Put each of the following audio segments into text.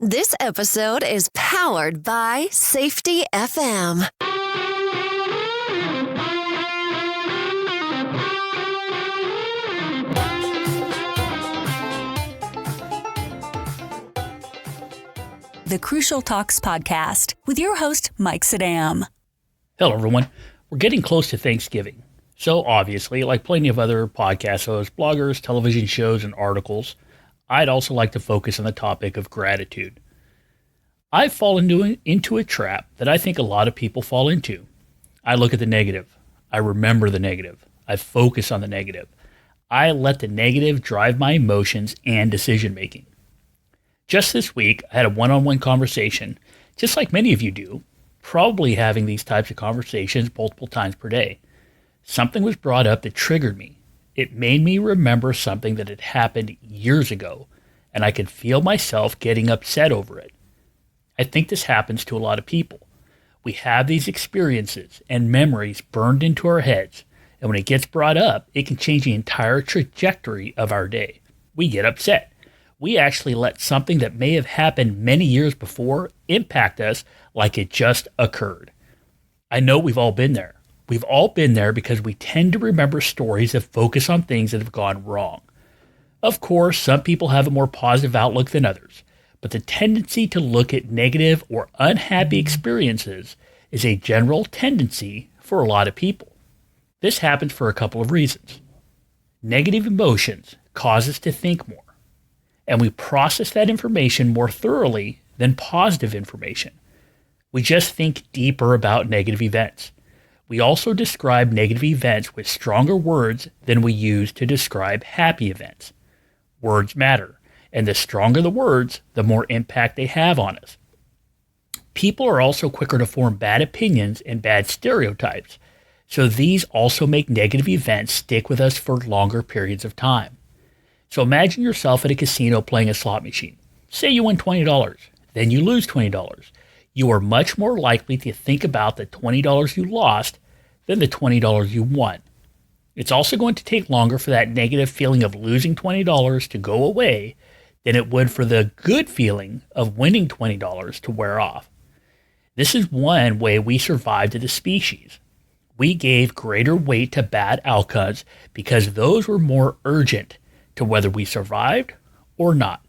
This episode is powered by Safety FM. The Crucial Talks podcast with your host, Mike Sadam. Hello, everyone. We're getting close to Thanksgiving. So obviously, like plenty of other podcast hosts, bloggers, television shows, and articles, I'd also like to focus on the topic of gratitude. I've fallen into a trap that I think a lot of people fall into. I look at the negative. I remember the negative. I focus on the negative. I let the negative drive my emotions and decision making. Just this week, I had a one-on-one conversation, just like many of you do, probably having these types of conversations multiple times per day. Something was brought up that triggered me. It made me remember something that had happened years ago, and I could feel myself getting upset over it. I think this happens to a lot of people. We have these experiences and memories burned into our heads, and when it gets brought up, it can change the entire trajectory of our day. We get upset. We actually let something that may have happened many years before impact us like it just occurred. I know we've all been there. We've all been there because we tend to remember stories that focus on things that have gone wrong. Of course, some people have a more positive outlook than others, but the tendency to look at negative or unhappy experiences is a general tendency for a lot of people. This happens for a couple of reasons. Negative emotions cause us to think more, and we process that information more thoroughly than positive information. We just think deeper about negative events. We also describe negative events with stronger words than we use to describe happy events. Words matter, and the stronger the words, the more impact they have on us. People are also quicker to form bad opinions and bad stereotypes, so these also make negative events stick with us for longer periods of time. So imagine yourself at a casino playing a slot machine. Say you win $20, then you lose $20. You are much more likely to think about the $20 you lost than the $20 you won. It's also going to take longer for that negative feeling of losing $20 to go away than it would for the good feeling of winning $20 to wear off. This is one way we survived as a species. We gave greater weight to bad outcomes because those were more urgent to whether we survived or not.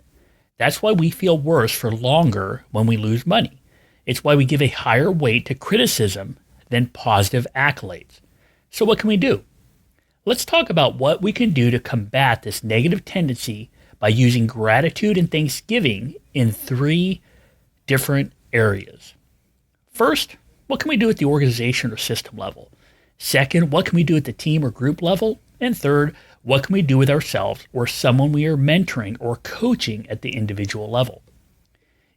That's why we feel worse for longer when we lose money. It's why we give a higher weight to criticism than positive accolades. So what can we do? Let's talk about what we can do to combat this negative tendency by using gratitude and thanksgiving in 3 different areas. First, what can we do at the organization or system level? Second, what can we do at the team or group level? And third, what can we do with ourselves or someone we are mentoring or coaching at the individual level?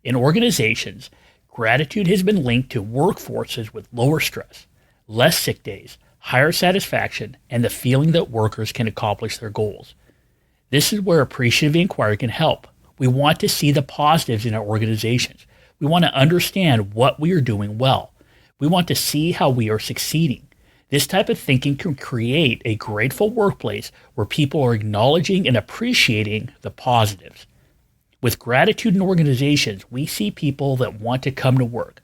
In organizations, gratitude has been linked to workforces with lower stress, less sick days, higher satisfaction, and the feeling that workers can accomplish their goals. This is where appreciative inquiry can help. We want to see the positives in our organizations. We want to understand what we are doing well. We want to see how we are succeeding. This type of thinking can create a grateful workplace where people are acknowledging and appreciating the positives. With gratitude in organizations, we see people that want to come to work,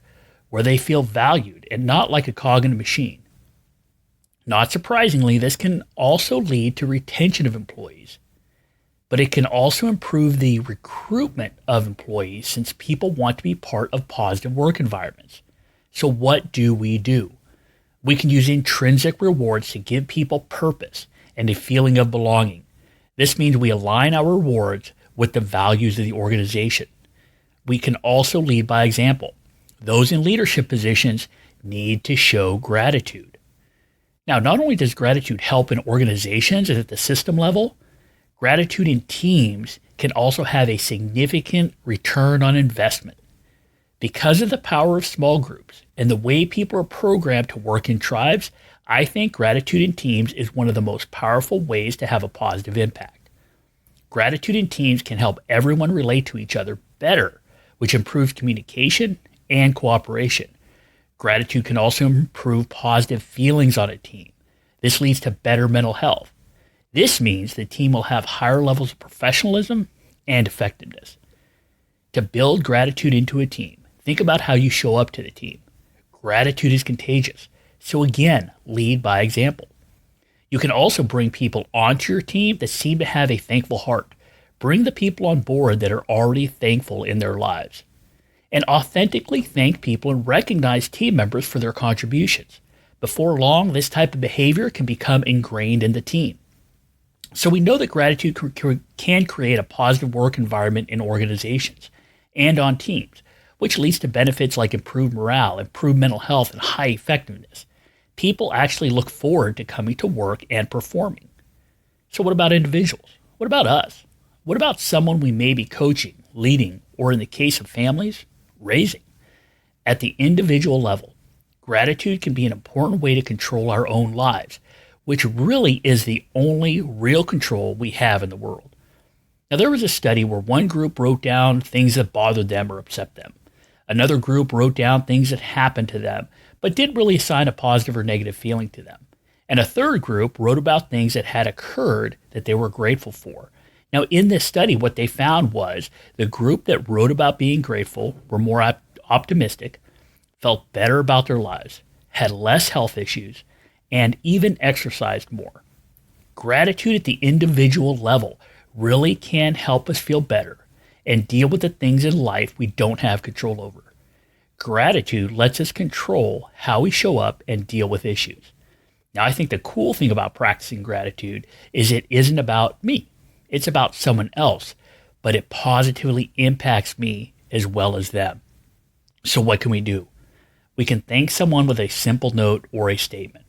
where they feel valued and not like a cog in a machine. Not surprisingly, this can also lead to retention of employees, but it can also improve the recruitment of employees since people want to be part of positive work environments. So what do? We can use intrinsic rewards to give people purpose and a feeling of belonging. This means we align our rewards with the values of the organization. We can also lead by example. Those in leadership positions need to show gratitude. Now, not only does gratitude help in organizations and at the system level, gratitude in teams can also have a significant return on investment. Because of the power of small groups and the way people are programmed to work in tribes, I think gratitude in teams is one of the most powerful ways to have a positive impact. Gratitude in teams can help everyone relate to each other better, which improves communication and cooperation. Gratitude can also improve positive feelings on a team. This leads to better mental health. This means the team will have higher levels of professionalism and effectiveness. To build gratitude into a team, think about how you show up to the team. Gratitude is contagious. So again, lead by example. You can also bring people onto your team that seem to have a thankful heart. Bring the people on board that are already thankful in their lives. And authentically thank people and recognize team members for their contributions. Before long, this type of behavior can become ingrained in the team. So we know that gratitude can create a positive work environment in organizations and on teams, which leads to benefits like improved morale, improved mental health, and high effectiveness. People actually look forward to coming to work and performing. So what about individuals? What about us? What about someone we may be coaching, leading, or in the case of families, raising? At the individual level, gratitude can be an important way to control our own lives, which really is the only real control we have in the world. Now, there was a study where one group wrote down things that bothered them or upset them. Another group wrote down things that happened to them, but didn't really assign a positive or negative feeling to them. And a third group wrote about things that had occurred that they were grateful for. Now, in this study, what they found was the group that wrote about being grateful were more optimistic, felt better about their lives, had less health issues, and even exercised more. Gratitude at the individual level really can help us feel better and deal with the things in life we don't have control over. Gratitude lets us control how we show up and deal with issues. Now, I think the cool thing about practicing gratitude is it isn't about me. It's about someone else, but it positively impacts me as well as them. So what can we do? We can thank someone with a simple note or a statement.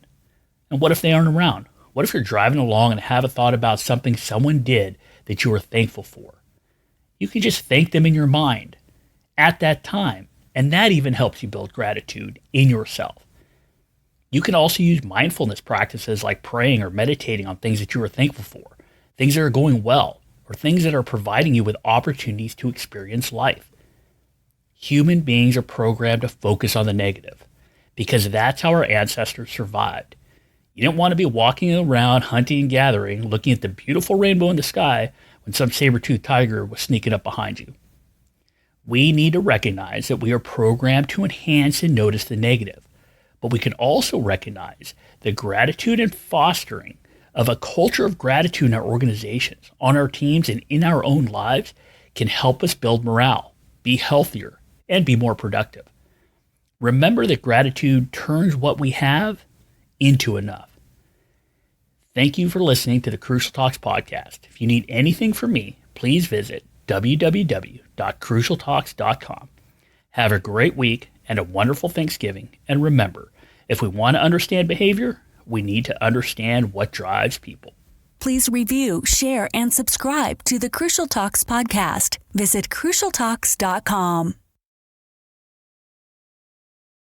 And what if they aren't around? What if you're driving along and have a thought about something someone did that you were thankful for? You can just thank them in your mind at that time, and that even helps you build gratitude in yourself. You can also use mindfulness practices like praying or meditating on things that you are thankful for, things that are going well, or things that are providing you with opportunities to experience life. Human beings are programmed to focus on the negative because that's how our ancestors survived. You didn't want to be walking around hunting and gathering, looking at the beautiful rainbow in the sky when some saber-toothed tiger was sneaking up behind you. We need to recognize that we are programmed to enhance and notice the negative, but we can also recognize the gratitude and fostering of a culture of gratitude in our organizations, on our teams, and in our own lives can help us build morale, be healthier, and be more productive. Remember that gratitude turns what we have into enough. Thank you for listening to the Crucial Talks podcast. If you need anything from me, please visit www.crucialtalks.com. Have a great week and a wonderful Thanksgiving. And remember, if we want to understand behavior, we need to understand what drives people. Please review, share, and subscribe to the Crucial Talks podcast. Visit crucialtalks.com.